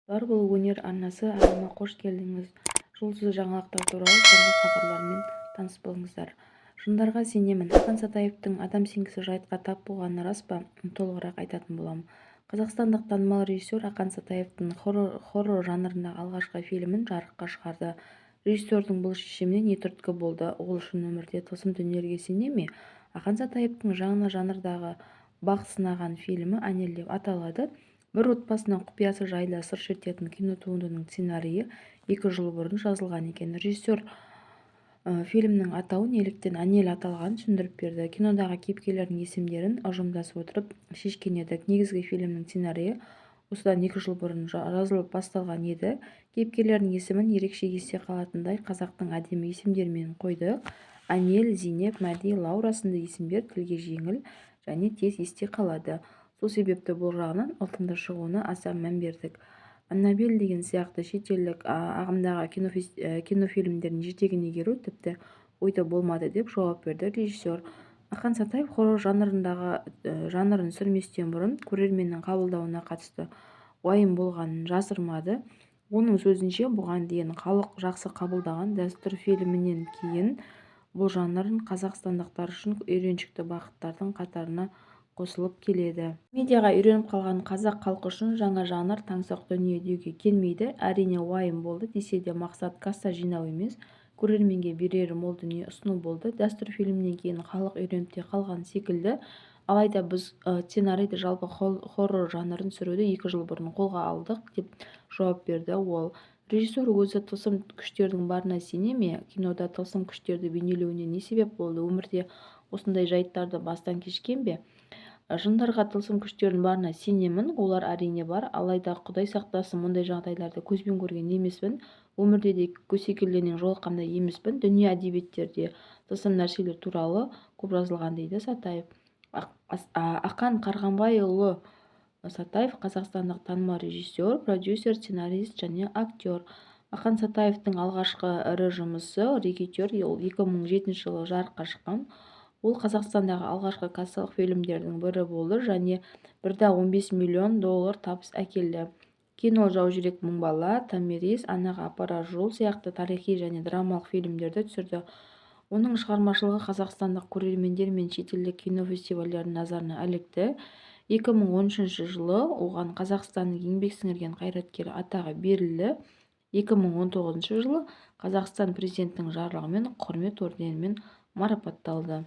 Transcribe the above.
Бар бұл өнер арнасы арнама қош келдіңіз. Жұлдызды жаңалықтар туралы соңғы хабарлармен таныс болыңыздар. Жындарға сенемін. Ақан Сатаевтың адам сенгісі жайтқа тап болғаны рас па? Толығырақ айтатын боламын. Қазақстандық танымал режиссер Ақан Сатаевтың хоррор жанрындағы алғашқы фильмін жарыққа шығарды. Режиссердің бұл шешіміне не түрткі болды? Ол шын өмірде тылсым дүниелерге сене ме? Ақан Сатаевтың жаңа жанрдағы бақ сынаған фильмі «Анель» деп аталады. Бір отбасының құпиясы жайлы сыр шертетін кинотуындының сценарийі 2 жыл бұрын жазылған екен. Режиссер фильмнің атауы неліктен «Анель» аталғанын түсіндіріп берді. Кинодағы кейіпкерлердің есімдерін ұжымдасып отырып шешкен едік. Негізгі фильмнің сценарийі осыдан 2 жыл бұрын жазылып басталған еді. Кейіпкерлердің есімін ерекше есте қалатындай қазақтың әдемі есімдерімен қойдық. Анель, Зейнеп, Мәди, Лаура сынды есімдер тілге жеңіл және тез есте қалады. Сол себепті бұл жағынан ұтымды шығуына аса мән бердік. Аннабель деген сияқты шетелдік ағымдағы кинофильмдердің жетегіне еру тіпті ойда болмады деп жауап берді режиссер. Ақан Сатаев хоррор жанрын сүрместен бұрын көрерменнің қабылдауына қатысты уайым болғанын жасырмады. Оның сөзінше, бұған дейін халық жақсы қабылдаған дәстүр фильмінен кейін бұл жанрын қазақстандықтар үшін үйреншікті бағыттардың қатарына қосылып келеді. Медиаға үйреніп қалған қазақ халқы үшін жаңа жанр таңсық дүние деуге келмейді. Әрине уайым болды десе де мақсат касса жинау емес, көрерменге берері мол дүние ұсыну болды. Дәстүр фильмнен кейін халық үйреніп те қалған секілді. Алайда біз сценарийді жалпы хоррор жанрын сүруді 2 жыл бұрын қолға алдық деп жауап берді ол. Режиссер өзі тылсым күштердің барына сене ме? Кинода тылсым күштерді бейнелеуіне не себеп болды? Өмірде осындай жайттарды бастан кешкен бе? Жындарға тылсым күштердің барына сенемін, олар әрине бар, алайда Құдай сақтасын мұндай жағдайларды көзбен көрген емеспін. Өмірде де көсекелерінен жолыққандай емеспін. Дүние әдебиеттерде тылсым нәрселер туралы көп жазылған дейді Сатаев. Ақан Қарғанбайұлы Сатаев қазақстандық танымал режиссер, продюсер, сценарист және актер. Ақан Сатаевтың алғашқы ірі жұмысы «Рекетер» 2007 жылы жарыққа шыққан. Ол Қазақстандағы алғашқы кассалық фильмдердің бірі болды және $1,15 миллион табыс әкелді. Кейін ол «Жау жүрек мың бала», «Томирис», «Анаға апарар жол» сияқты тарихи және драмалық фильмдерді түсірді. Оның шығармашылығы қазақстандық көрермендер мен шетелдік кинофестивальдердің назарына ілікті. 2013 жылы оған Қазақстанның еңбек сіңірген қайраткері атағы берілді. 2019 жылы Қазақстан президентінің жарлығымен құрмет орденімен марапатталды.